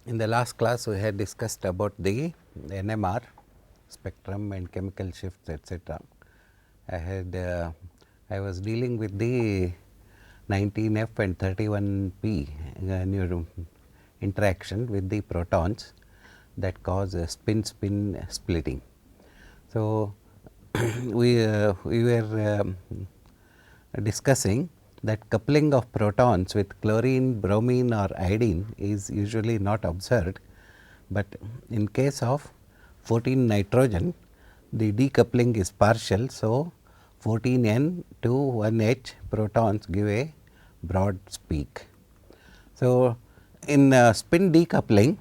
In the last class we had discussed about the NMR spectrum and chemical shifts, etc. I was dealing with the 19F and 31P interaction with the protons that cause spin-spin splitting. So, we were discussing that coupling of protons with chlorine, bromine or iodine is usually not observed, but in case of 14 nitrogen the decoupling is partial. So, 14N to 1H protons give a broad peak. So, in spin decoupling,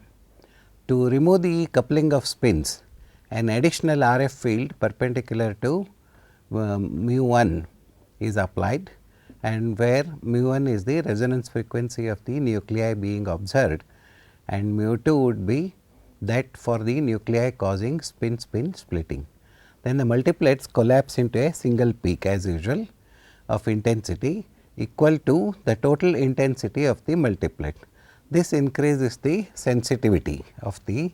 to remove the coupling of spins, an additional RF field perpendicular to mu 1 is applied, and where mu 1 is the resonance frequency of the nuclei being observed, and mu 2 would be that for the nuclei causing spin-spin splitting. Then the multiplets collapse into a single peak as usual of intensity equal to the total intensity of the multiplet. This increases the sensitivity of the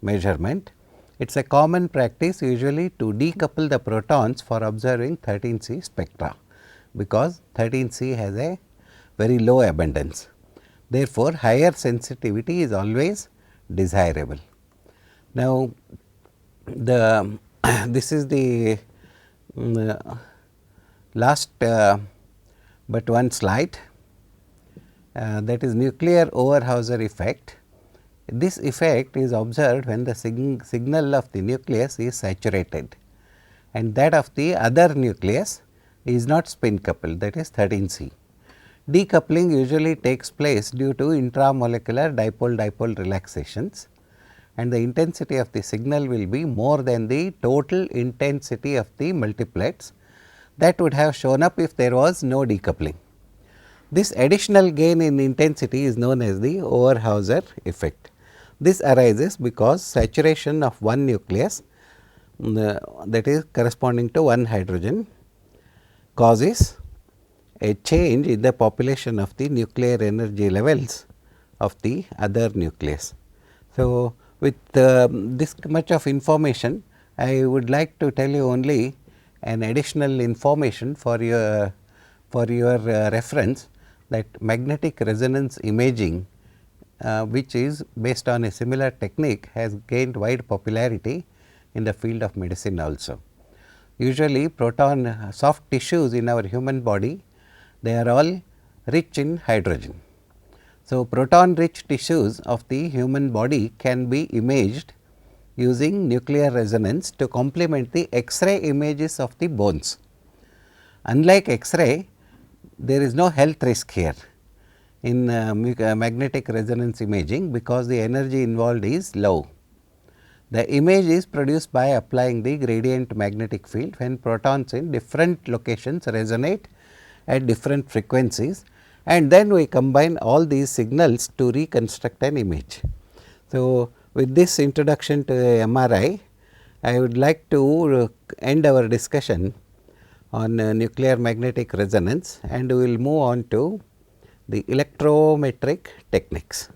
measurement. It is a common practice usually to decouple the protons for observing 13C spectra, because 13C has a very low abundance. Therefore, higher sensitivity is always desirable. Now, this is the last but one slide, that is nuclear Overhauser effect. This effect is observed when the signal of the nucleus is saturated, and that of the other nucleus is not spin coupled, that is 13C. Decoupling usually takes place due to intramolecular dipole-dipole relaxations, and the intensity of the signal will be more than the total intensity of the multiplets that would have shown up if there was no decoupling. This additional gain in intensity is known as the Overhauser effect. This arises because saturation of one nucleus, that is corresponding to one hydrogen, causes a change in the population of the nuclear energy levels of the other nucleus. So, with this much of information, I would like to tell you only an additional information for your reference, that magnetic resonance imaging, which is based on a similar technique, has gained wide popularity in the field of medicine also. Usually proton soft tissues in our human body, they are all rich in hydrogen. So, proton rich tissues of the human body can be imaged using nuclear resonance to complement the X-ray images of the bones. Unlike X-ray, there is no health risk here in magnetic resonance imaging, because the energy involved is low. The image is produced by applying the gradient magnetic field when protons in different locations resonate at different frequencies, and then we combine all these signals to reconstruct an image. So, with this introduction to MRI, I would like to end our discussion on nuclear magnetic resonance, and we will move on to the electrometric techniques.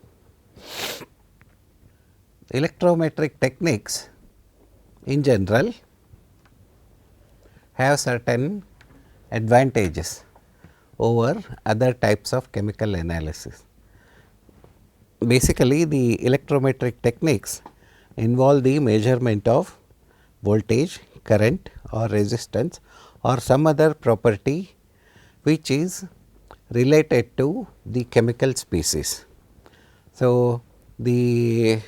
Electrometric techniques in general have certain advantages over other types of chemical analysis. Basically, the electrometric techniques involve the measurement of voltage, current or resistance or some other property which is related to the chemical species. So, the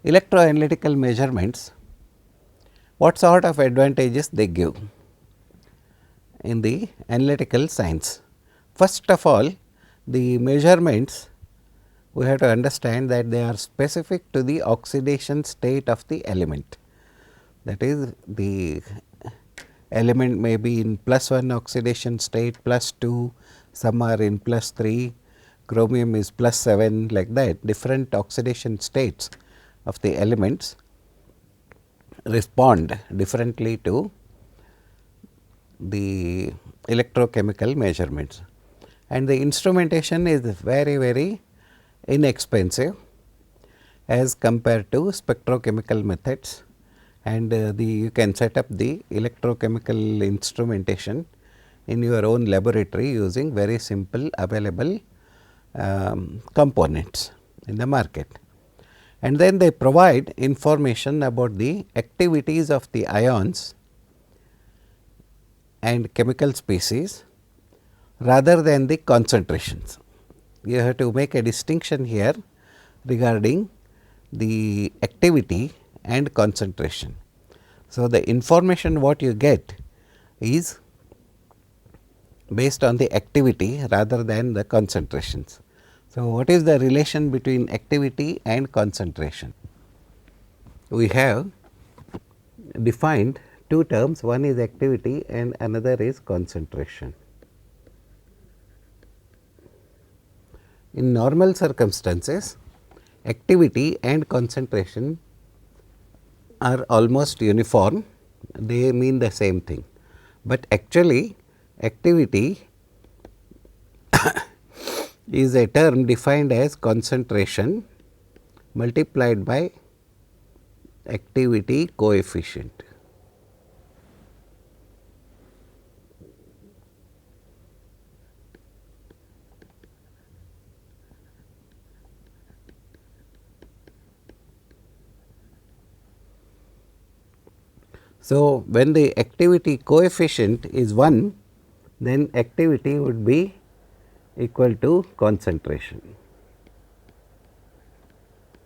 electroanalytical measurements, what sort of advantages they give in the analytical science? First of all, the measurements, we have to understand that they are specific to the oxidation state of the element. That is, the element may be in +1 oxidation state, +2, some are in +3, chromium is +7, like that. Different oxidation states of the elements respond differently to the electrochemical measurements, and the instrumentation is very inexpensive as compared to spectrochemical methods, and you can set up the electrochemical instrumentation in your own laboratory using very simple available components in the market. And then they provide information about the activities of the ions and chemical species rather than the concentrations. You have to make a distinction here regarding the activity and concentration. So, the information what you get is based on the activity rather than the concentrations. So, what is the relation between activity and concentration? We have defined two terms, one is activity and another is concentration. In normal circumstances, activity and concentration are almost uniform, they mean the same thing, but actually activity is a term defined as concentration multiplied by activity coefficient. So, when the activity coefficient is 1, then activity would be equal to concentration.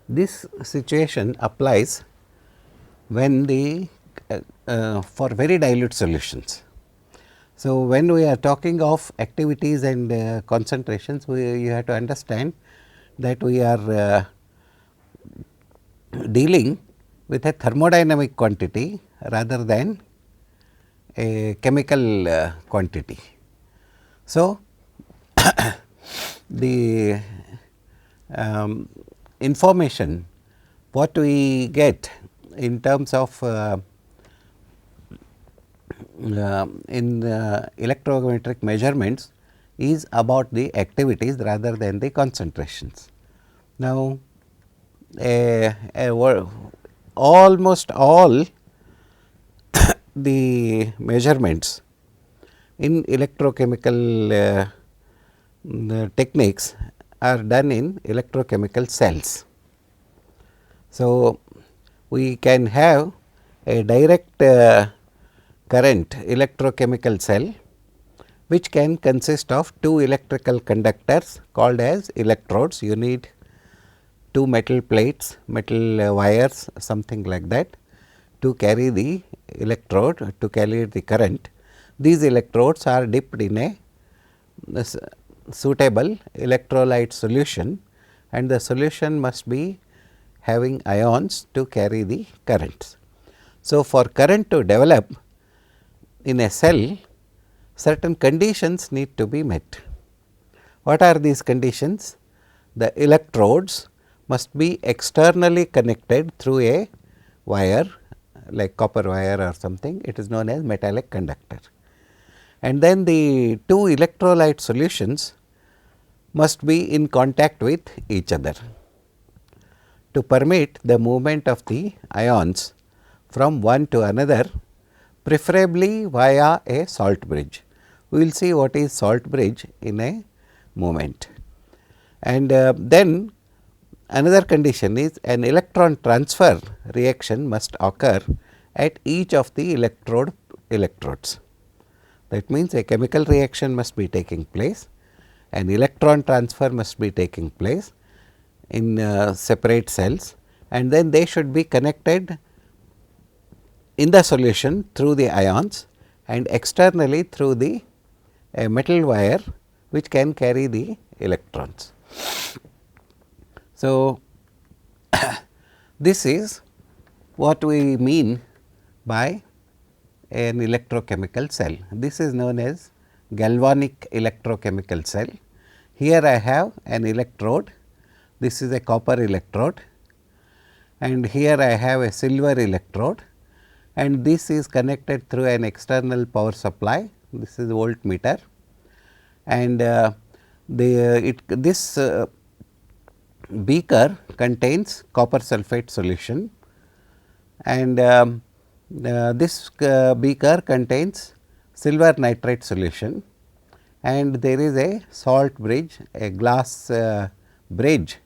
This situation applies when the for very dilute solutions. So, when we are talking of activities and concentrations, you have to understand that we are dealing with a thermodynamic quantity rather than a chemical quantity. So, the information what we get in terms of electrometric measurements is about the activities rather than the concentrations. Now, almost all the measurements in electrochemical techniques are done in electrochemical cells. So, we can have a direct current electrochemical cell which can consist of two electrical conductors called as electrodes. You need two metal plates, metal wires, something like that, to carry the electrode, to carry the current. These electrodes are dipped in a suitable electrolyte solution, and the solution must be having ions to carry the currents. So, for current to develop in a cell, certain conditions need to be met. What are these conditions? The electrodes must be externally connected through a wire like copper wire or something, it is known as metallic conductor. And then the two electrolyte solutions must be in contact with each other to permit the movement of the ions from one to another, preferably via a salt bridge. We will see what is salt bridge in a moment. And then another condition is an electron transfer reaction must occur at each of the electrodes. That means, a chemical reaction must be taking place, an electron transfer must be taking place in separate cells, and then they should be connected in the solution through the ions and externally through the metal wire which can carry the electrons. So, this is what we mean by an electrochemical cell. This is known as galvanic electrochemical cell. Here I have an electrode, this is a copper electrode, and here I have a silver electrode, and this is connected through an external power supply. This is voltmeter, and this beaker contains copper sulphate solution, and this beaker contains silver nitrate solution, and there is a salt bridge, a glass bridge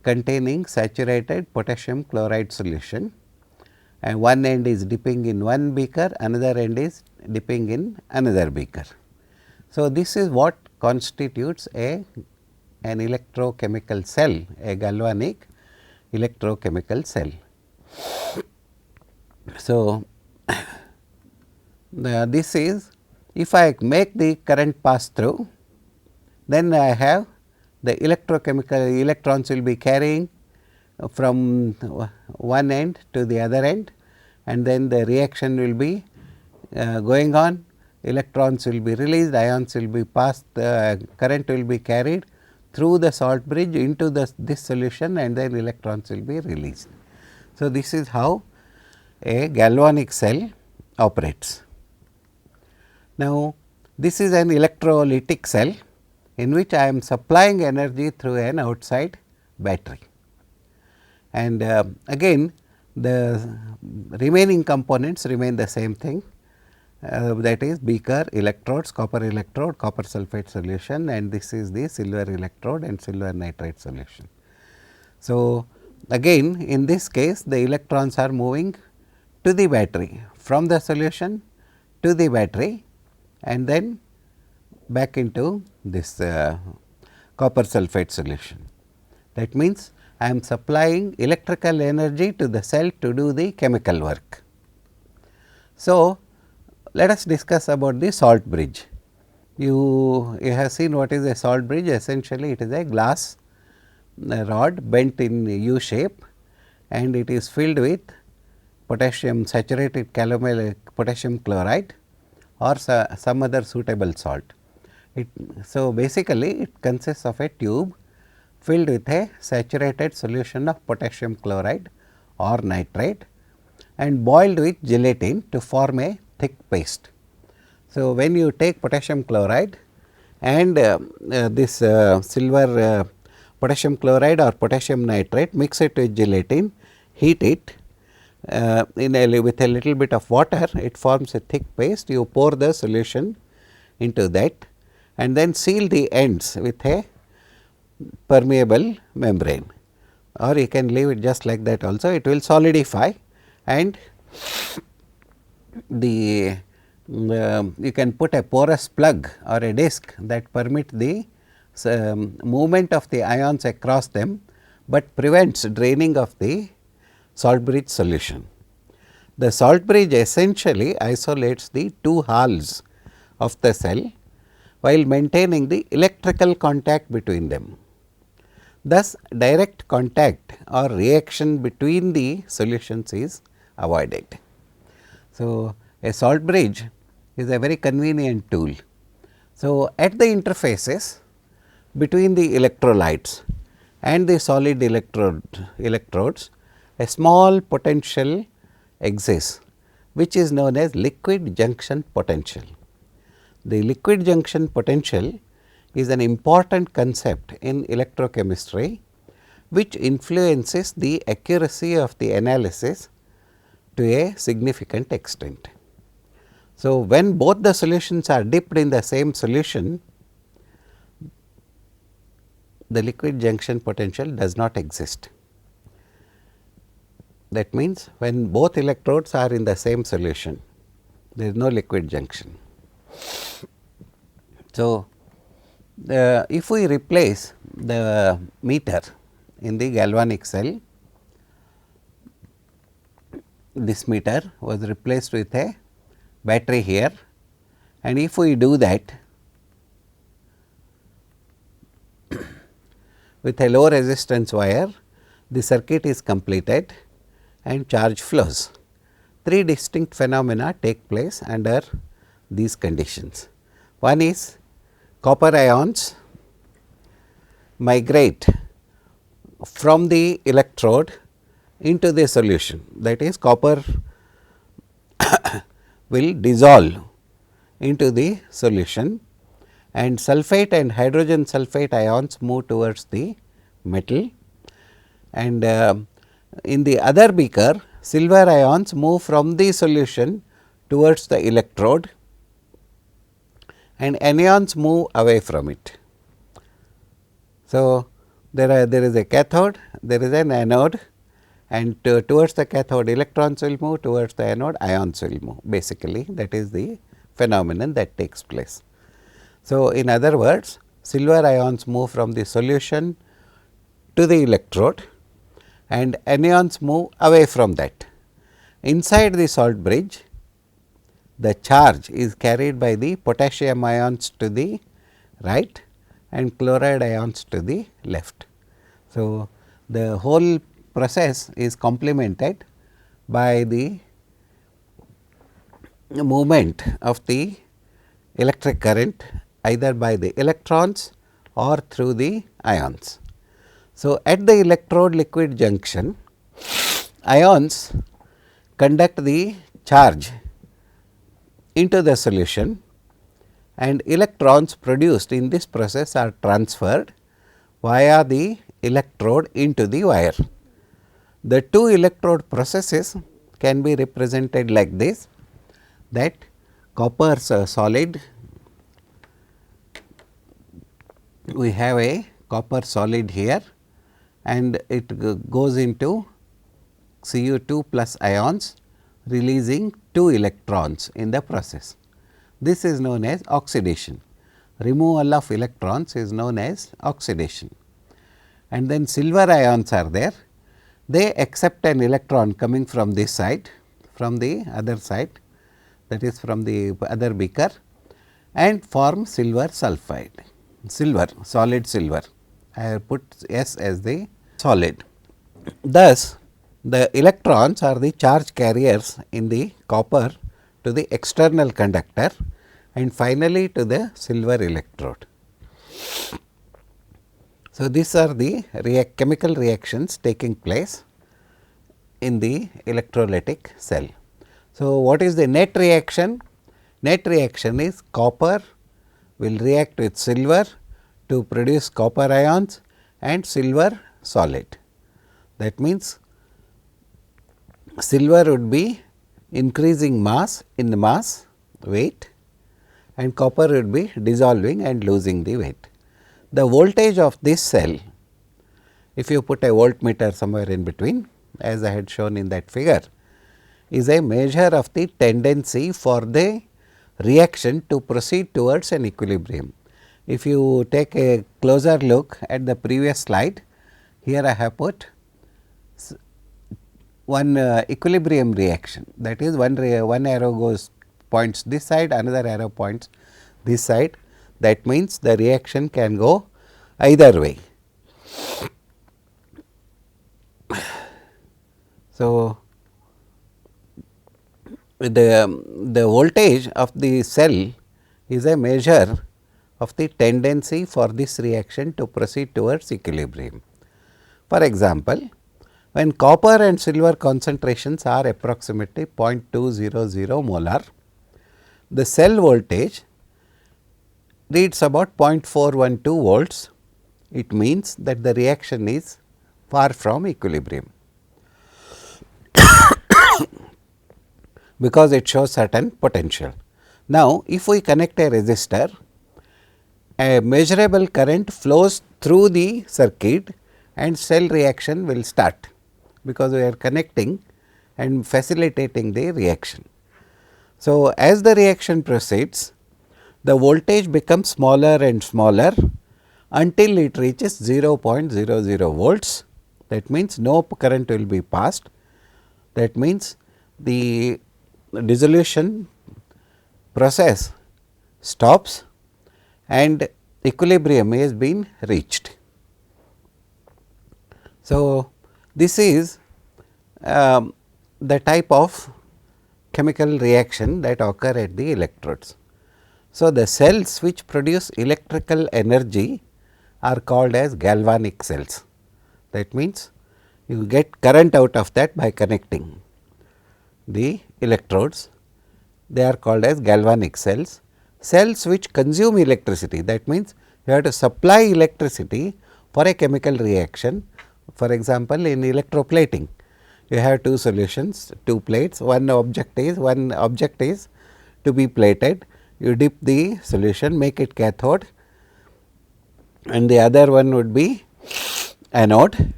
containing saturated potassium chloride solution, and one end is dipping in one beaker, another end is dipping in another beaker. So, this is what constitutes an electrochemical cell, a galvanic electrochemical cell. So, this is, if I make the current pass through, then I have the electrochemical electrons will be carrying from one end to the other end, and then the reaction will be going on, electrons will be released, ions will be passed, current will be carried through the salt bridge into this solution, and then electrons will be released. So, this is how a galvanic cell operates. Now, this is an electrolytic cell in which I am supplying energy through an outside battery, and again the remaining components remain the same thing, that is beaker, electrodes, copper electrode, copper sulphate solution, and this is the silver electrode and silver nitrate solution. So, again in this case the electrons are moving to the battery, from the solution to the battery, and then back into this copper sulphate solution. That means, I am supplying electrical energy to the cell to do the chemical work. So, let us discuss about the salt bridge. You have seen what is a salt bridge. Essentially, it is a glass rod bent in U shape, and it is filled with potassium saturated potassium chloride or some other suitable salt. So, basically it consists of a tube filled with a saturated solution of potassium chloride or nitrate and boiled with gelatin to form a thick paste. So, when you take potassium chloride and this silver potassium chloride or potassium nitrate, mix it with gelatin, heat it with a little bit of water, it forms a thick paste. You pour the solution into that and then seal the ends with a permeable membrane, or you can leave it just like that also. It will solidify, and you can put a porous plug or a disc that permit the movement of the ions across them, but prevents draining of the salt bridge solution. The salt bridge essentially isolates the two halves of the cell while maintaining the electrical contact between them. Thus, direct contact or reaction between the solutions is avoided. So, a salt bridge is a very convenient tool. So, at the interfaces between the electrolytes and the solid electrodes, a small potential exists, which is known as liquid junction potential. The liquid junction potential is an important concept in electrochemistry, which influences the accuracy of the analysis to a significant extent. So, when both the solutions are dipped in the same solution, the liquid junction potential does not exist. That means, when both electrodes are in the same solution, there is no liquid junction. So, if we replace the meter in the galvanic cell, this meter was replaced with a battery here, and if we do that with a low resistance wire, the circuit is completed and charge flows. Three distinct phenomena take place under these conditions. One is copper ions migrate from the electrode into the solution, that is copper will dissolve into the solution, and sulphate and hydrogen sulphate ions move towards the metal, and in the other beaker silver ions move from the solution towards the electrode and anions move away from it. So, there is a cathode, there is an anode, and towards the cathode electrons will move, towards the anode ions will move. Basically, that is the phenomenon that takes place. So, in other words, silver ions move from the solution to the electrode and anions move away from that. Inside the salt bridge, the charge is carried by the potassium ions to the right and chloride ions to the left. So, the whole process is complemented by the movement of the electric current either by the electrons or through the ions. So, at the electrode liquid junction, ions conduct the charge into the solution and electrons produced in this process are transferred via the electrode into the wire. The two electrode processes can be represented like this, that copper solid, we have a copper solid here and it goes into Cu2 plus ions releasing 2 electrons in the process. This is known as oxidation. Removal of electrons is known as oxidation. And then silver ions are there. They accept an electron coming from this side, from the other side, that is from the other beaker, and form silver sulphide, solid silver. I have put S as the solid. Thus, the electrons are the charge carriers in the copper to the external conductor and finally to the silver electrode. So, these are the chemical reactions taking place in the electrolytic cell. So, what is the net reaction? Net reaction is copper will react with silver to produce copper ions and silver solid. That means, silver would be increasing mass in the mass weight and copper would be dissolving and losing the weight. The voltage of this cell, if you put a voltmeter somewhere in between, as I had shown in that figure, is a measure of the tendency for the reaction to proceed towards an equilibrium. If you take a closer look at the previous slide, here I have put one equilibrium reaction, that is one arrow points this side, another arrow points this side. That means, the reaction can go either way. So, the voltage of the cell is a measure of the tendency for this reaction to proceed towards equilibrium. For example, when copper and silver concentrations are approximately 0.200 molar, the cell voltage reads about 0.412 volts. It means that the reaction is far from equilibrium, because it shows certain potential. Now, if we connect a resistor, a measurable current flows through the circuit and cell reaction will start, because we are connecting and facilitating the reaction. So, as the reaction proceeds, the voltage becomes smaller and smaller until it reaches 0.00 volts. That means, no current will be passed. That means, the dissolution process stops and equilibrium has been reached. So, this is the type of chemical reaction that occur at the electrodes. So, the cells which produce electrical energy are called as galvanic cells. That means, you get current out of that by connecting the electrodes, they are called as galvanic cells. Cells which consume electricity, that means, you have to supply electricity for a chemical reaction. For example, in electroplating, you have two solutions, two plates, one object is to be plated. You dip the solution, make it cathode, and the other one would be anode.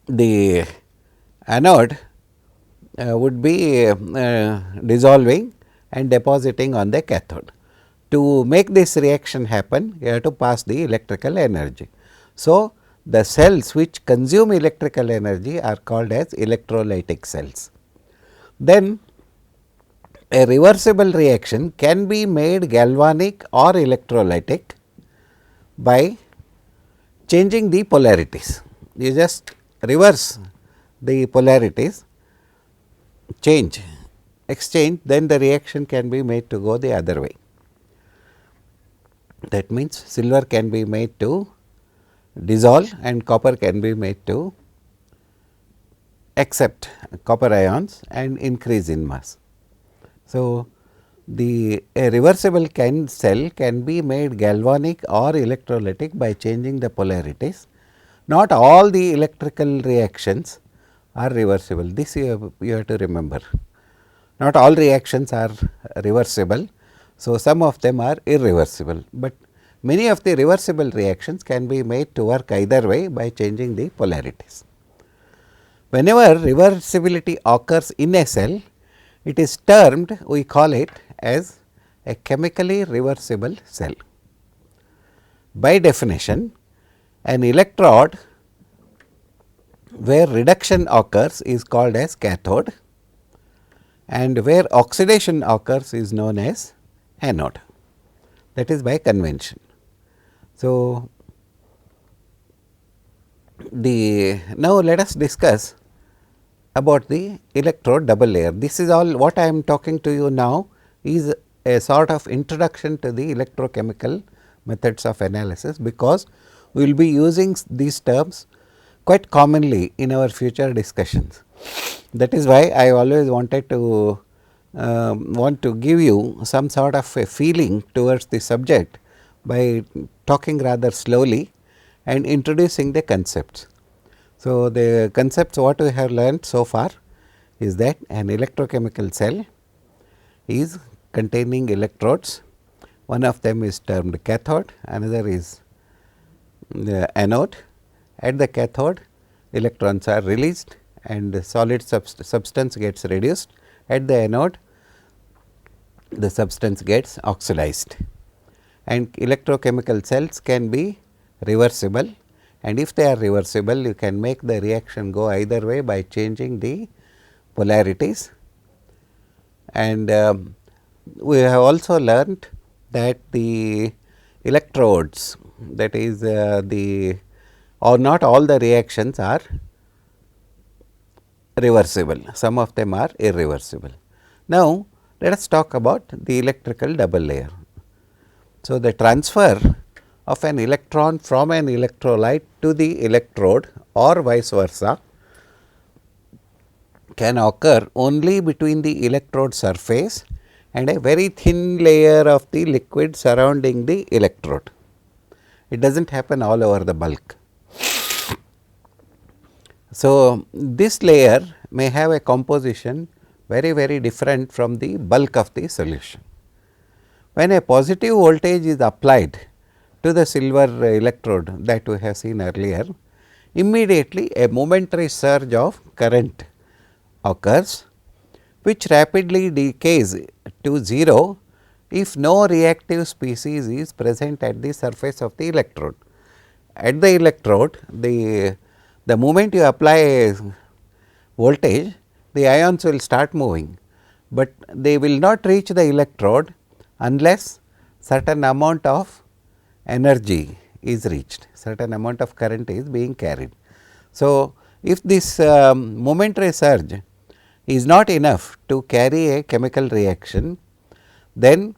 The anode would be dissolving and depositing on the cathode. To make this reaction happen, you have to pass the electrical energy. So, the cells which consume electrical energy are called as electrolytic cells. Then a reversible reaction can be made galvanic or electrolytic by changing the polarities. You just reverse the polarities, exchange, then the reaction can be made to go the other way. That means, silver can be made to dissolve and copper can be made to accept copper ions and increase in mass. So, a reversible cell can be made galvanic or electrolytic by changing the polarities. Not all the electrical reactions are reversible. This you have to remember. Not all reactions are reversible. So, some of them are irreversible, but many of the reversible reactions can be made to work either way by changing the polarities. Whenever reversibility occurs in a cell, it is termed, we call it as a chemically reversible cell. By definition, an electrode where reduction occurs is called as cathode, and where oxidation occurs is known as anode, that is by convention. So, now let us discuss about the electrode double layer. This is all what I am talking to you now is a sort of introduction to the electrochemical methods of analysis, because we will be using these terms quite commonly in our future discussions. That is why I always wanted to give you some sort of a feeling towards the subject by talking rather slowly and introducing the concepts. So, the concepts what we have learned so far is that an electrochemical cell is containing electrodes. One of them is termed cathode, another is the anode. At the cathode, electrons are released and the solid substance gets reduced. At the anode, the substance gets oxidized, and electrochemical cells can be reversible, and if they are reversible, you can make the reaction go either way by changing the polarities. And we have also learnt that the electrodes, that is or not all the reactions are reversible, some of them are irreversible. Now, let us talk about the electrical double layer. So, the transfer of an electron from an electrolyte to the electrode or vice versa can occur only between the electrode surface and a very thin layer of the liquid surrounding the electrode. It does not happen all over the bulk. So, this layer may have a composition very different from the bulk of the solution. When a positive voltage is applied to the silver electrode that we have seen earlier, immediately a momentary surge of current occurs, which rapidly decays to 0 if no reactive species is present at the surface of the electrode. At the electrode, the moment you apply voltage, the ions will start moving, but they will not reach the electrode unless certain amount of energy is reached, certain amount of current is being carried. So, if this momentary surge is not enough to carry a chemical reaction, then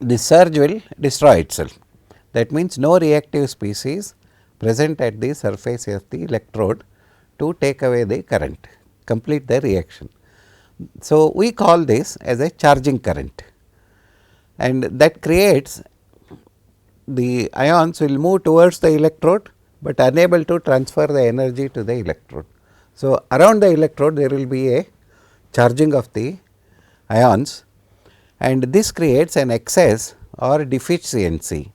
the surge will destroy itself. That means, no reactive species present at the surface of the electrode to take away the current, complete the reaction. So, we call this as a charging current, and that creates the ions will move towards the electrode, but unable to transfer the energy to the electrode. So, around the electrode there will be a charging of the ions, and this creates an excess or deficiency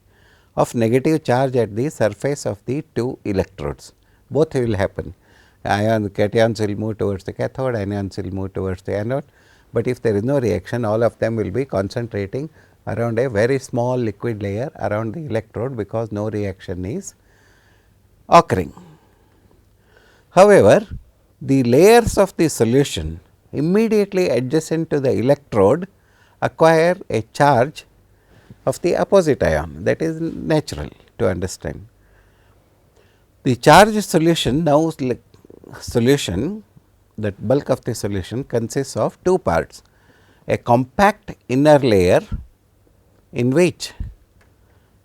of negative charge at the surface of the two electrodes. Both will happen. Cations will move towards the cathode, anions will move towards the anode, but if there is no reaction, all of them will be concentrating around a very small liquid layer around the electrode, because no reaction is occurring. However, the layers of the solution immediately adjacent to the electrode acquire a charge of the opposite ion, that is natural to understand. The charged solution now that bulk of the solution consists of two parts: a compact inner layer in which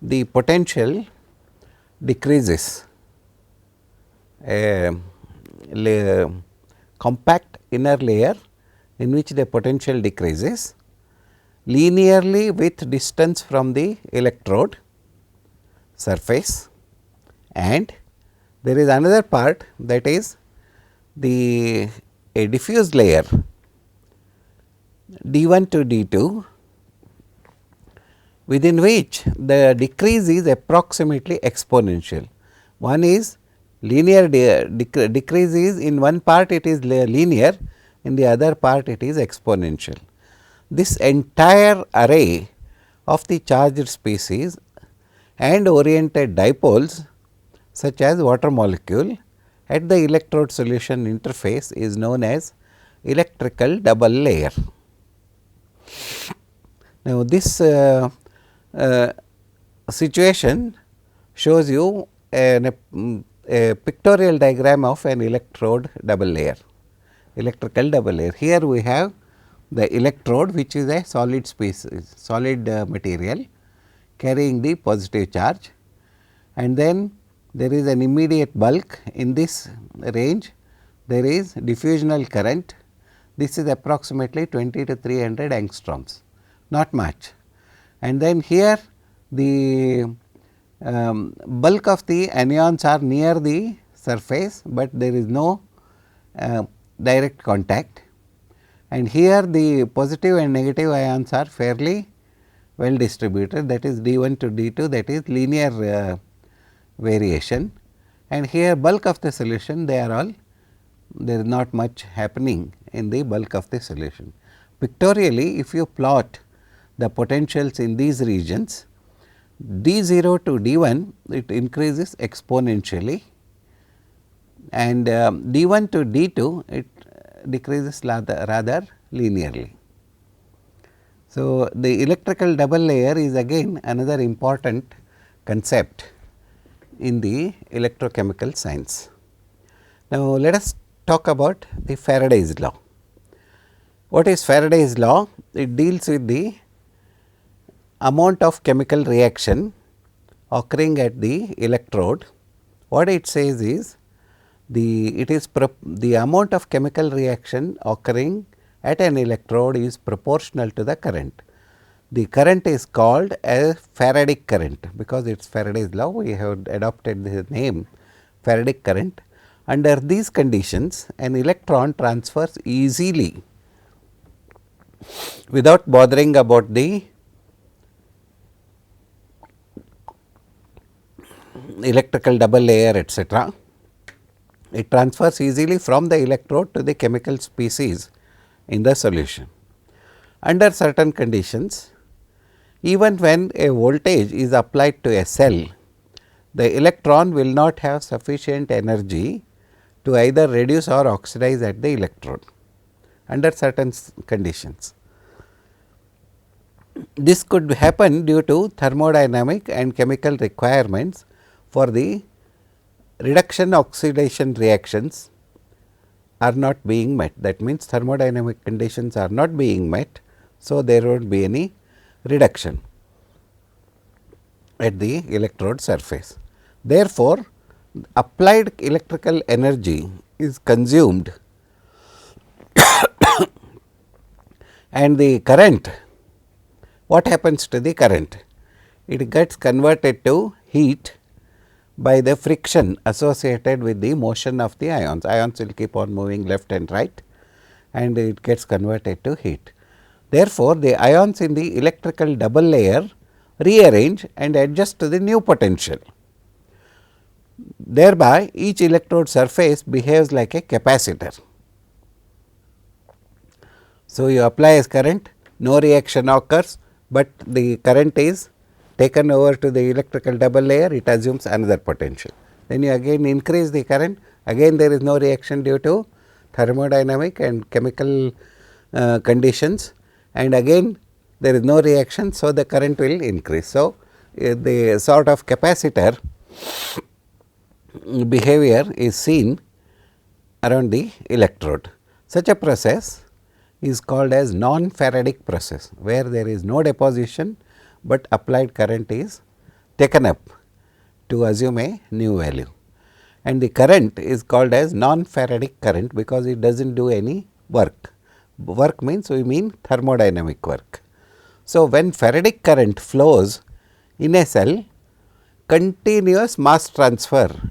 the potential decreases, a compact inner layer in which the potential decreases linearly with distance from the electrode surface, and there is another part, that is a diffuse layer D1 to D2, within which the decrease is approximately exponential. One is linear decrease is in one part it is linear, in the other part it is exponential. This entire array of the charged species and oriented dipoles such as water molecule at the electrode solution interface is known as electrical double layer. Now, this situation shows you a pictorial diagram of an electrode double layer, electrical double layer. Here we have the electrode, which is a solid species, solid material carrying the positive charge, and then there is an immediate bulk. In this range there is diffusional current. This is approximately 20 to 300 angstroms, not much. And then here the bulk of the anions are near the surface, but there is no direct contact, and here the positive and negative ions are fairly well distributed, that is D1 to D2, that is linear variation, and here bulk of the solution, they are all, there is not much happening in the bulk of the solution. Pictorially, if you plot the potentials in these regions, D0 to D1 it increases exponentially, and D1 to D2 it decreases rather linearly. So, the electrical double layer is again another important concept in the electrochemical science. Now, let us talk about the Faraday's law. What is Faraday's law? It deals with the amount of chemical reaction occurring at the electrode. What it says is the amount of chemical reaction occurring at an electrode is proportional to the current. The current is called a Faradic current, because it is Faraday's law, we have adopted the name Faradic current. Under these conditions, an electron transfers easily without bothering about the electrical double layer, etc. It transfers easily from the electrode to the chemical species in the solution. Under certain conditions, even when a voltage is applied to a cell, the electron will not have sufficient energy to either reduce or oxidize at the electrode under certain conditions. This could happen due to thermodynamic and chemical requirements for the reduction oxidation reactions are not being met. That means, thermodynamic conditions are not being met. So, there will not be any reduction at the electrode surface. Therefore, applied electrical energy is consumed and the current, what happens to the current? it gets converted to heat by the friction associated with the motion of the ions. Ions will keep on moving left and right and it gets converted to heat. Therefore, the ions in the electrical double layer rearrange and adjust to the new potential. Thereby, each electrode surface behaves like a capacitor. So, you apply a current, no reaction occurs, but the current is taken over to the electrical double layer, it assumes another potential. Then you again increase the current, again there is no reaction due to thermodynamic and chemical conditions, and again there is no reaction. So, the current will increase. So, the sort of capacitor behavior is seen around the electrode. Such a process is called as non-Faradic process, where there is no deposition, but applied current is taken up to assume a new value, and the current is called as non-Faradic current because it does not do any work. Work means we mean thermodynamic work. So, when Faradic current flows in a cell, continuous mass transfer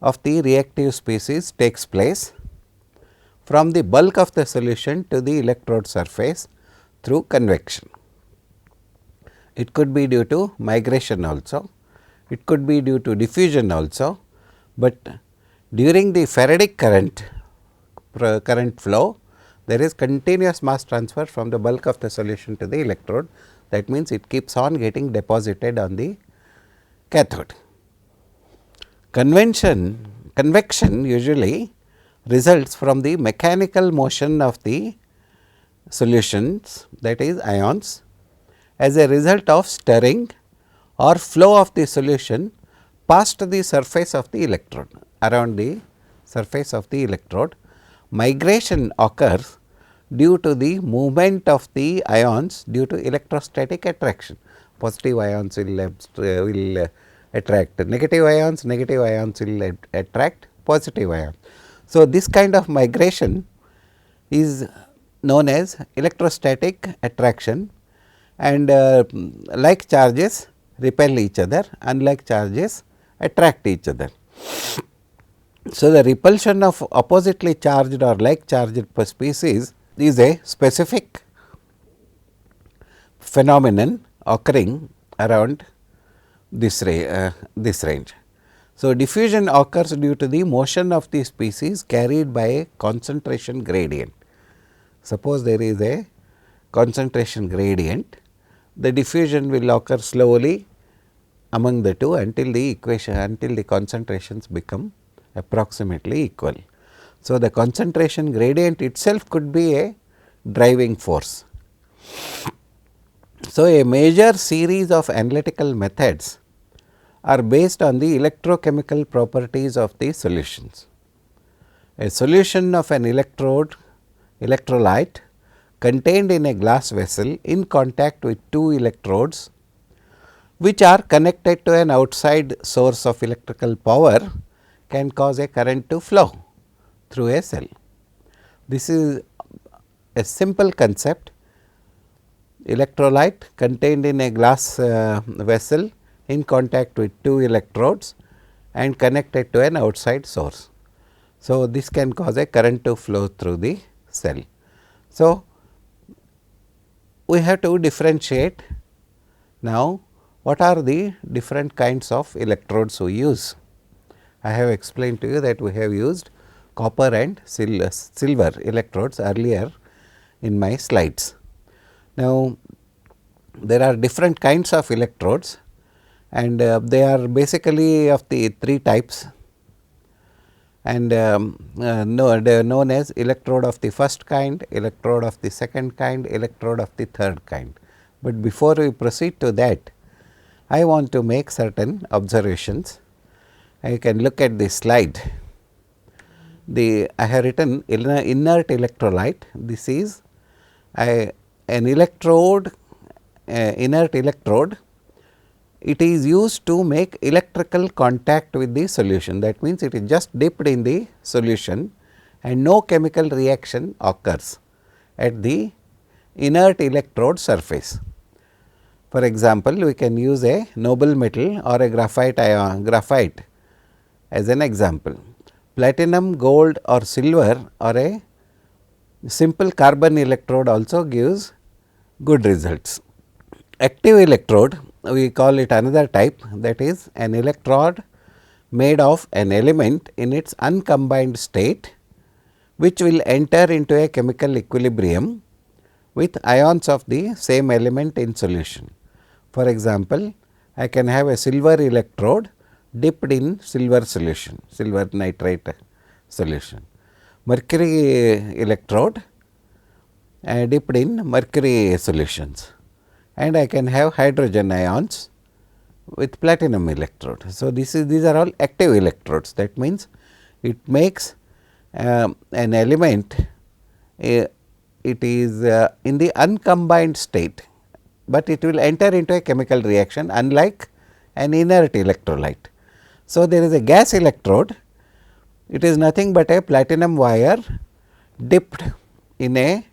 of the reactive species takes place from the bulk of the solution to the electrode surface through convection. It could be due to migration also, it could be due to diffusion also, but during the Faradic current flow, there is continuous mass transfer from the bulk of the solution to the electrode. That means, it keeps on getting deposited on the cathode. Convection usually results from the mechanical motion of the solutions, that is ions, as a result of stirring or flow of the solution past the surface of the electrode. Around the surface of the electrode, migration occurs due to the movement of the ions due to electrostatic attraction. Positive ions will attract negative ions will attract positive ions. So, this kind of migration is known as electrostatic attraction, and like charges repel each other, unlike charges attract each other. So, the repulsion of oppositely charged or like charged species is a specific phenomenon occurring around this range. So, diffusion occurs due to the motion of the species carried by a concentration gradient. Suppose there is a concentration gradient, the diffusion will occur slowly among the two until the concentrations become approximately equal. So, the concentration gradient itself could be a driving force. So, a major series of analytical methods are based on the electrochemical properties of the solutions. A solution of an electrolyte contained in a glass vessel in contact with two electrodes, which are connected to an outside source of electrical power, can cause a current to flow through a cell. This is a simple concept. Electrolyte contained in a glass vessel in contact with two electrodes and connected to an outside source. So, this can cause a current to flow through the cell. So, we have to differentiate now what are the different kinds of electrodes we use. I have explained to you that we have used copper and silver electrodes earlier in my slides. Now, there are different kinds of electrodes, and they are basically of the three types, and they are known as electrode of the first kind, electrode of the second kind, electrode of the third kind. But before we proceed to that, I want to make certain observations. I can look at this slide. I have written inert electrolyte. This is an electrode, inert electrode. It is used to make electrical contact with the solution. That means, it is just dipped in the solution and no chemical reaction occurs at the inert electrode surface. For example, we can use a noble metal or a graphite as an example. Platinum, gold or silver or a simple carbon electrode also gives good results. Active electrode, we call it another type, that is an electrode made of an element in its uncombined state, which will enter into a chemical equilibrium with ions of the same element in solution. For example, I can have a silver electrode dipped in silver solution, silver nitrate solution, mercury electrode dipped in mercury solutions, and I can have hydrogen ions with platinum electrode. So, these are all active electrodes. That means, it makes an element it is in the uncombined state, but it will enter into a chemical reaction unlike an inert electrolyte. So, there is a gas electrode, it is nothing but a platinum wire dipped in a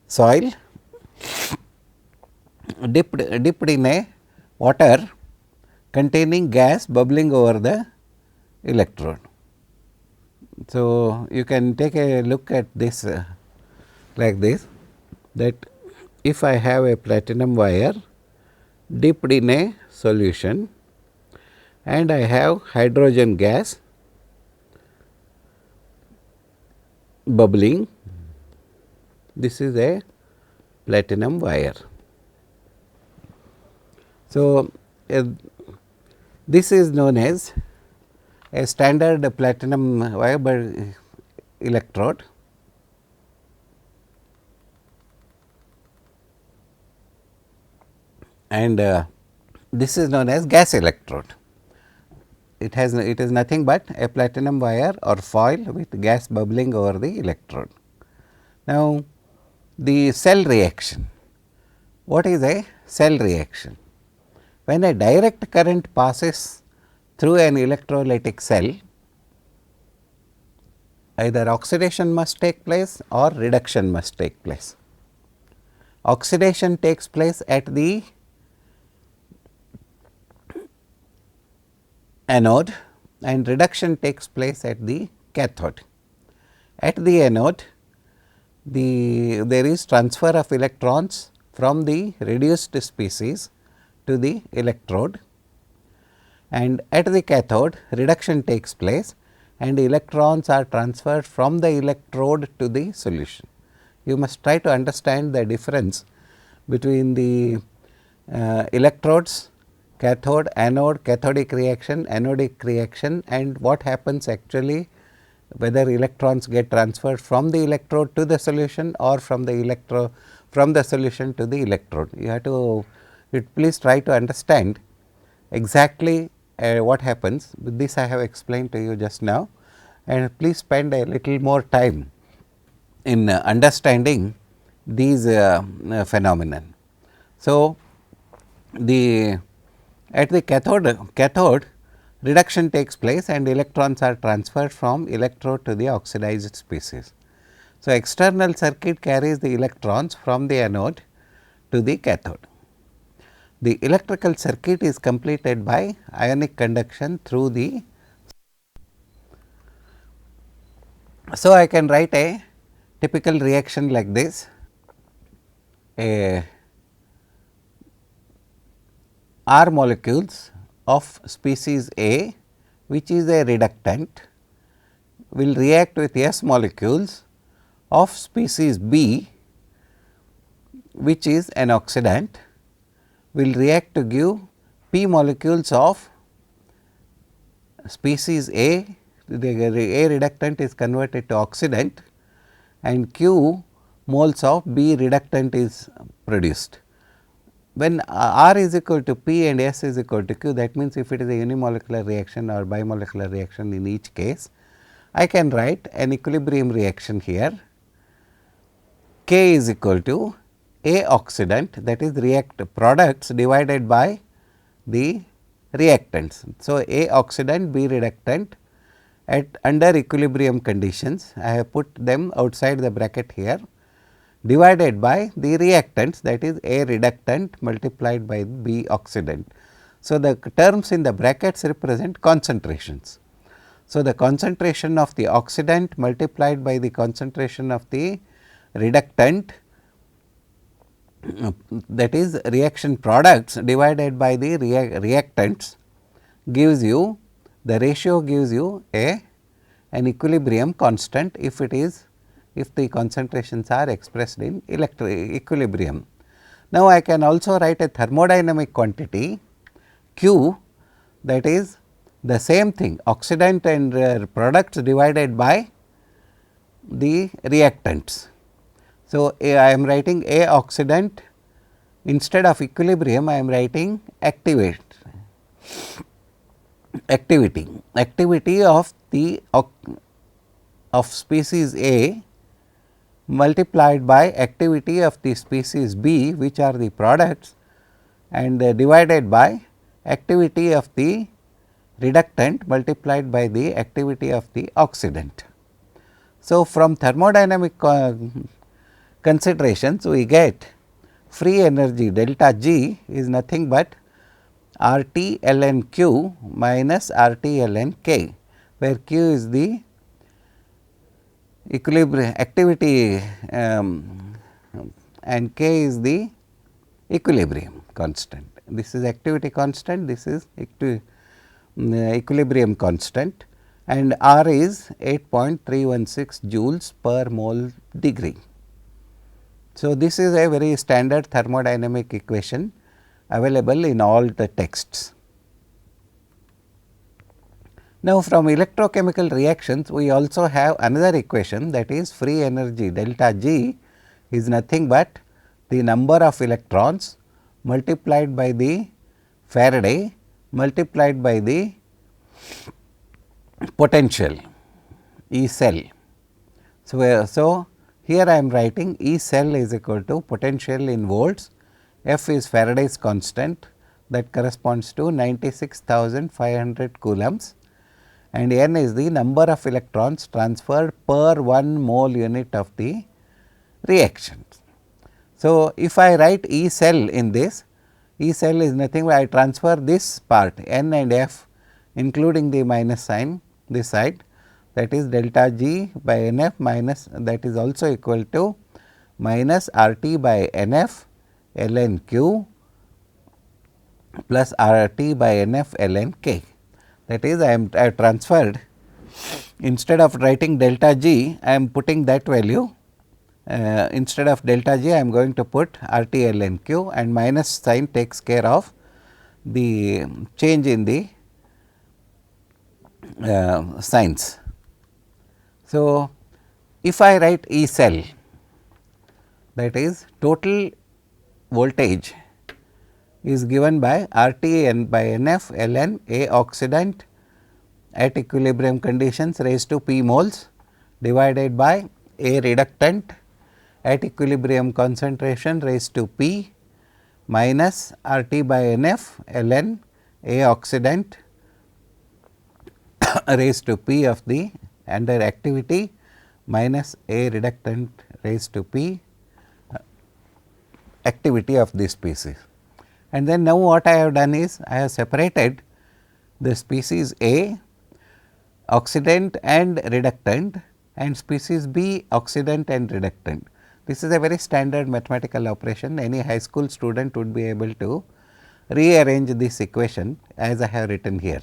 soil, dipped in a water containing gas bubbling over the electrode. So, you can take a look at this like this, that if I have a platinum wire dipped in a solution and I have hydrogen gas bubbling, this is a platinum wire. So, this is known as a standard platinum wire electrode. And this is known as gas electrode. It is nothing but a platinum wire or foil with gas bubbling over the electrode. Now, the cell reaction. What is a cell reaction? When a direct current passes through an electrolytic cell, either oxidation must take place or reduction must take place. Oxidation takes place at the anode and reduction takes place at the cathode. At the anode, there is transfer of electrons from the reduced species to the electrode, and at the cathode reduction takes place and electrons are transferred from the electrode to the solution. You must try to understand the difference between the electrodes, cathode, anode, cathodic reaction, anodic reaction, and what happens actually, whether electrons get transferred from the electrode to the solution or from the solution to the electrode. You have to please try to understand exactly what happens. This I have explained to you just now, and please spend a little more time in understanding these phenomena. So, at the cathode reduction takes place and electrons are transferred from electrode to the oxidized species. So, external circuit carries the electrons from the anode to the cathode. The electrical circuit is completed by ionic conduction through the. So, I can write a typical reaction like this. R molecules of species A, which is a reductant, will react with S molecules of species B, which is an oxidant, will react to give P molecules of species A. The A reductant is converted to oxidant and Q moles of B reductant is produced. When R is equal to P and S is equal to Q, that means, if it is a unimolecular reaction or bimolecular reaction in each case, I can write an equilibrium reaction here. K is equal to A oxidant, that is products divided by the reactants. So, A oxidant, B reductant at under equilibrium conditions, I have put them outside the bracket here. divided by the reactants, that is A reductant multiplied by B oxidant. So, the terms in the brackets represent concentrations. So, the concentration of the oxidant multiplied by the concentration of the reductant, that is reaction products divided by the reactants, gives you the ratio, gives you an equilibrium constant if it is, if the concentrations are expressed in equilibrium. Now, I can also write a thermodynamic quantity Q, that is the same thing, oxidant and products divided by the reactants. So, I am writing A oxidant, instead of equilibrium I am writing activity of the of species A multiplied by activity of the species B, which are the products, and divided by activity of the reductant multiplied by the activity of the oxidant. So, from thermodynamic considerations we get free energy delta G is nothing but R T ln Q minus R T ln K, where Q is the equilibrium activity and K is the equilibrium constant. This is activity constant, this is equilibrium constant, and R is 8.316 joules per mole degree. So, this is a very standard thermodynamic equation available in all the texts. Now, from electrochemical reactions we also have another equation, that is free energy delta G is nothing but the number of electrons multiplied by the Faraday multiplied by the potential E cell. So, here I am writing E cell is equal to potential in volts, F is Faraday's constant, that corresponds to 96,500 coulombs, and N is the number of electrons transferred per 1 mole unit of the reaction. So, if I write E cell in this, E cell is nothing but I transfer this part N and F including the minus sign this side, that is delta G by NF minus, that is also equal to minus RT by NF ln Q plus RT by NF ln K. That is, I have transferred, instead of writing delta G I am putting that value, instead of delta G I am going to put RT ln Q, and minus sign takes care of the change in the signs. So, if I write E cell, that is total voltage is given by RT n by NF ln A oxidant at equilibrium conditions raised to P moles divided by A reductant at equilibrium concentration raised to P minus RT by NF ln A oxidant raised to P of the under activity minus A reductant raised to P activity of this species. And then now what I have done is I have separated the species A oxidant and reductant and species B oxidant and reductant. This is a very standard mathematical operation, any high school student would be able to rearrange this equation as I have written here.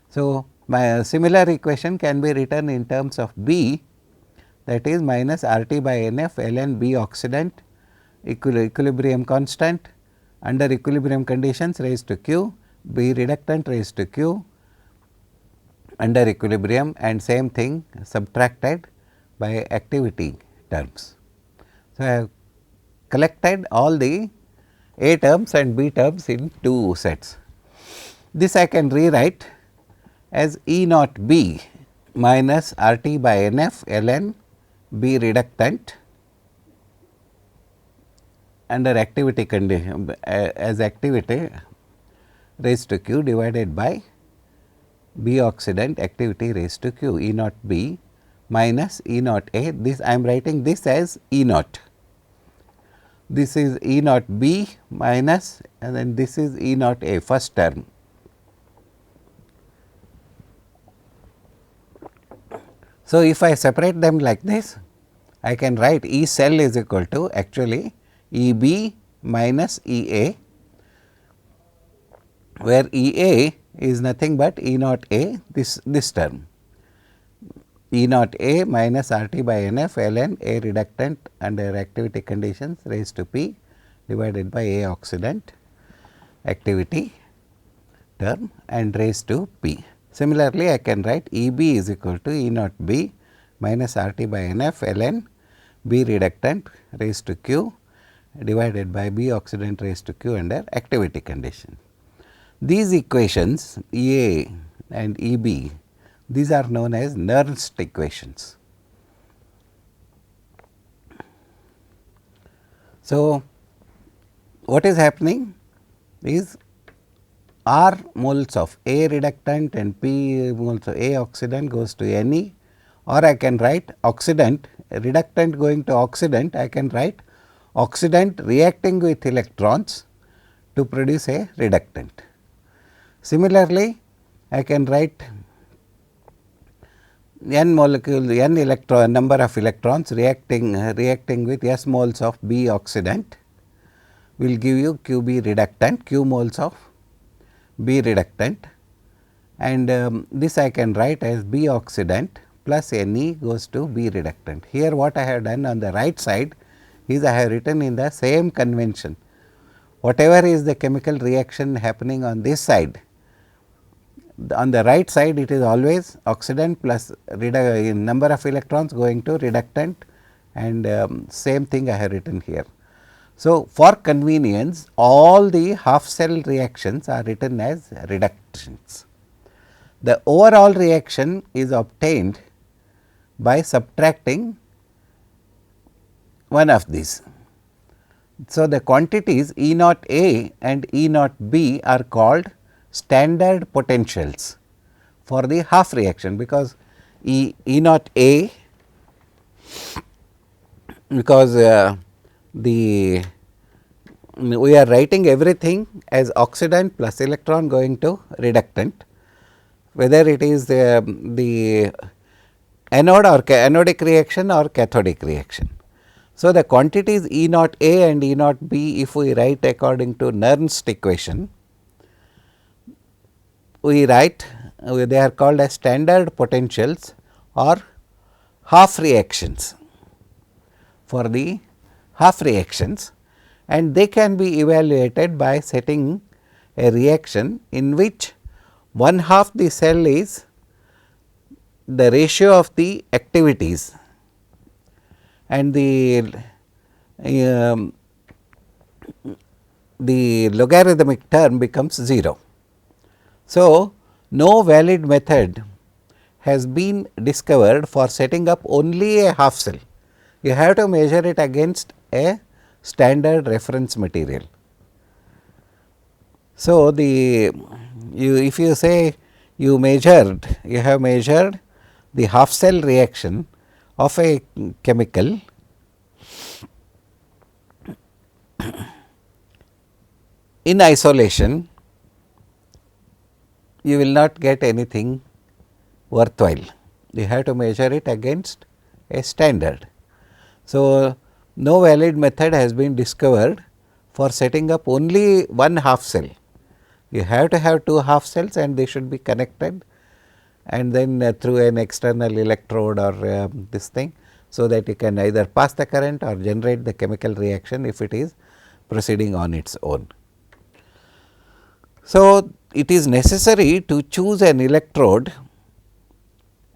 So, my similar equation can be written in terms of B, that is minus RT by NF ln B oxidant equilibrium constant under equilibrium conditions raised to Q, B reductant raised to Q under equilibrium, and same thing subtracted by activity terms. So, I have collected all the A terms and B terms in two sets. This I can rewrite as E naught B minus RT by NF ln B reductant under activity condition as activity raised to Q divided by B oxidant activity raised to Q, E naught B minus E naught A. This I am writing this as E naught. this is E naught B minus, and then this is E naught A, first term. So, if I separate them like this, I can write E cell is equal to actually E B minus E A, where E A is nothing but E naught A, this term, E naught A minus R T by N F ln A reductant under activity conditions raised to P divided by A oxidant activity term and raised to P. Similarly, I can write E B is equal to E naught B minus R T by N F ln B reductant raised to Q divided by B oxidant raised to Q under activity condition. These equations E A and E B, these are known as Nernst equations. So, what is happening is R moles of A reductant and P moles of A oxidant goes to Ne, or I can write oxidant, reductant going to oxidant, I can write oxidant reacting with electrons to produce a reductant. Similarly, I can write n molecule, n electron, number of electrons reacting with S moles of B oxidant will give you QB reductant, Q moles of B reductant, and this I can write as B oxidant plus Ne goes to B reductant. Here what I have done on the right side is I have written in the same convention, whatever is the chemical reaction happening on this side, on the right side it is always oxidant plus number of electrons going to reductant, and same thing I have written here. So, for convenience all the half cell reactions are written as reductions. The overall reaction is obtained by subtracting one of these. So, the quantities E naught A and E naught B are called standard potentials for the half reaction, because E naught A, because we are writing everything as oxidant plus electron going to reductant, whether it is the anode or anodic reaction or cathodic reaction. So, the quantities E naught A and E naught B, if we write according to Nernst equation, we write they are called as standard potentials or half reactions for the half reactions, and they can be evaluated by setting a reaction in which one half the cell is the ratio of the activities and the logarithmic term becomes 0. So, no valid method has been discovered for setting up only a half cell. You have to measure it against a standard reference material. So, if you say you have measured the half cell reaction of a chemical in isolation, you will not get anything worthwhile. You have to measure it against a standard. So, no valid method has been discovered for setting up only one half cell. You have to have two half cells and they should be connected, and then through an external electrode or this thing, so that you can either pass the current or generate the chemical reaction if it is proceeding on its own. So, it is necessary to choose an electrode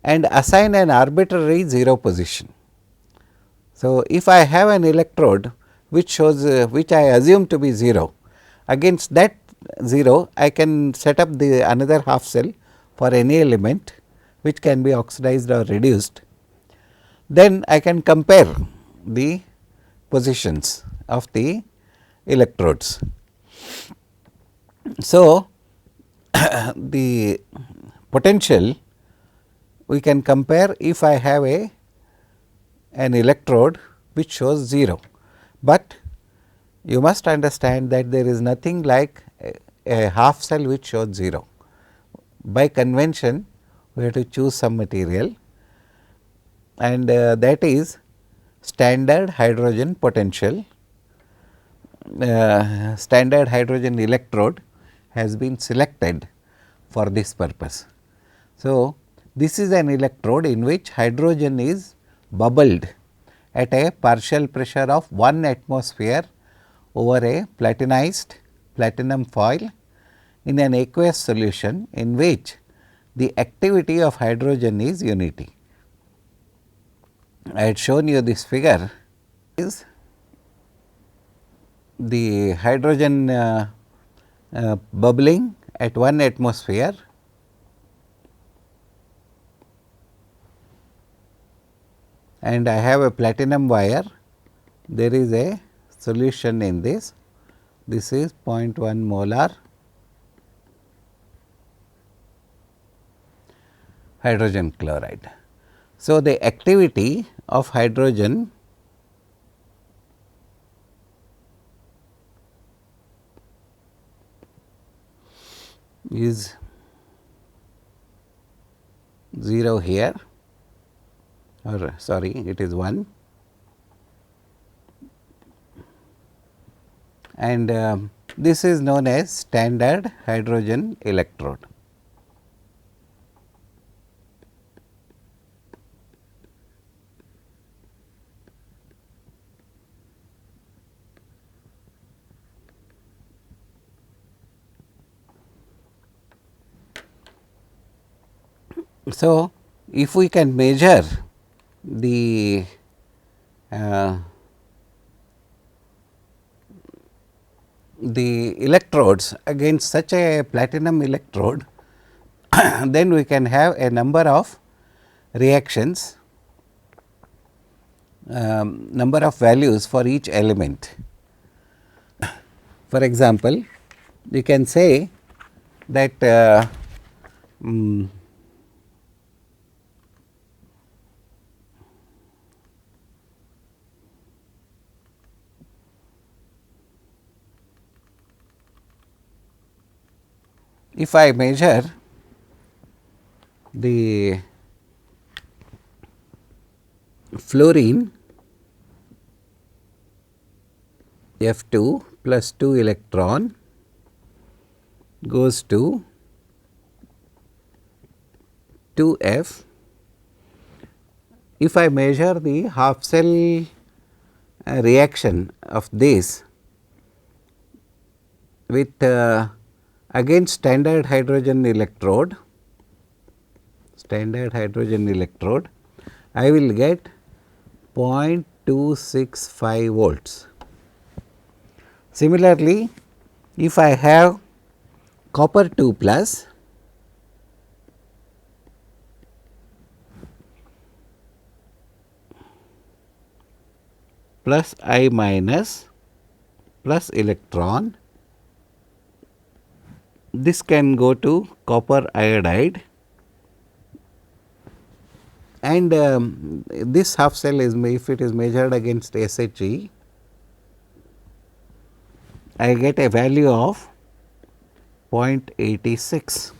and assign an arbitrary 0 position. So, if I have an electrode which shows which I assume to be 0, against that 0 I can set up the another half cell for any element which can be oxidized or reduced. Then I can compare the positions of the electrodes. So, the potential we can compare if I have an electrode which shows 0, but you must understand that there is nothing like a half cell which shows 0. By convention, we have to choose some material, and that is standard hydrogen potential. Standard hydrogen electrode has been selected for this purpose. So, this is an electrode in which hydrogen is bubbled at a partial pressure of 1 atmosphere over a platinized platinum foil in an aqueous solution in which the activity of hydrogen is unity. I had shown you this figure is the hydrogen bubbling at 1 atmosphere and I have a platinum wire. There is a solution in this. This is 0.1 molar hydrogen chloride. So, the activity of hydrogen is 0 here, or sorry, it is 1, and this is known as standard hydrogen electrode. So, if we can measure the electrodes against such a platinum electrode, then we can have a number of reactions, number of values for each element. For example, we can say that if I measure the fluorine F2 plus 2 electron goes to 2F. If I measure the half cell reaction of this with against standard hydrogen electrode, I will get 0.265 volts. Similarly, if I have copper 2 plus I minus plus electron, this can go to copper iodide, and this half cell is, if it is measured against SHE, I get a value of 0.86.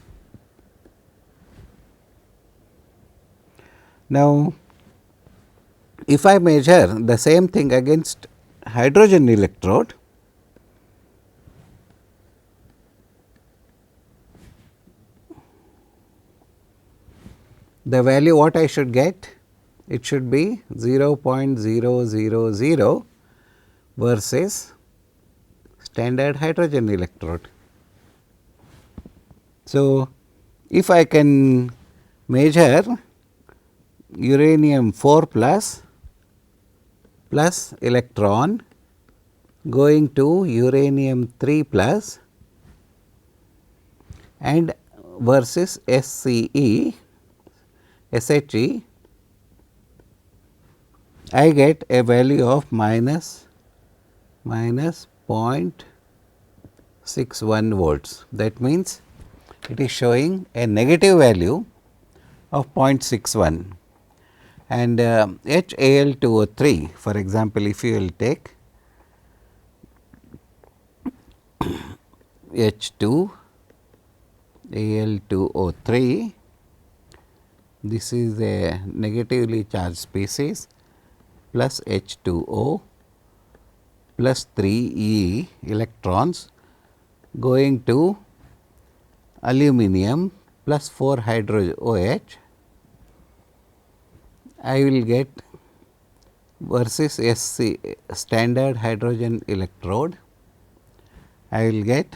Now, if I measure the same thing against hydrogen electrode, the value what I should get? It should be 0.000 versus standard hydrogen electrode. So, if I can measure uranium 4 plus electron going to uranium 3 plus and versus SHE, I get a value of minus 0.61 volts. That means, it is showing a negative value of 0.61, and HAl2O3, for example, if you will take H2 Al2O3. This is a negatively charged species, plus H2O plus 3 electrons going to aluminum plus 4 hydrogen OH. I will get versus SC standard hydrogen electrode, I will get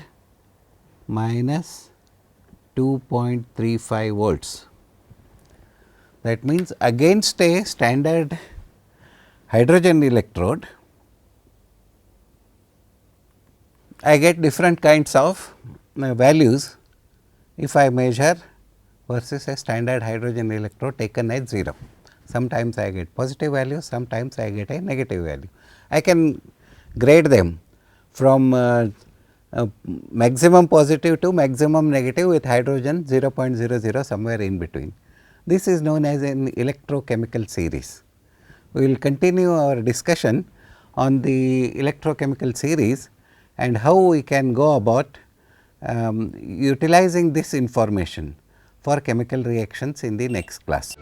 minus 2.35 volts. That means, against a standard hydrogen electrode, I get different kinds of values if I measure versus a standard hydrogen electrode taken at 0. Sometimes I get positive value, sometimes I get a negative value. I can grade them from maximum positive to maximum negative with hydrogen 0.00 somewhere in between. This is known as an electrochemical series. We will continue our discussion on the electrochemical series and how we can go about utilizing this information for chemical reactions in the next class.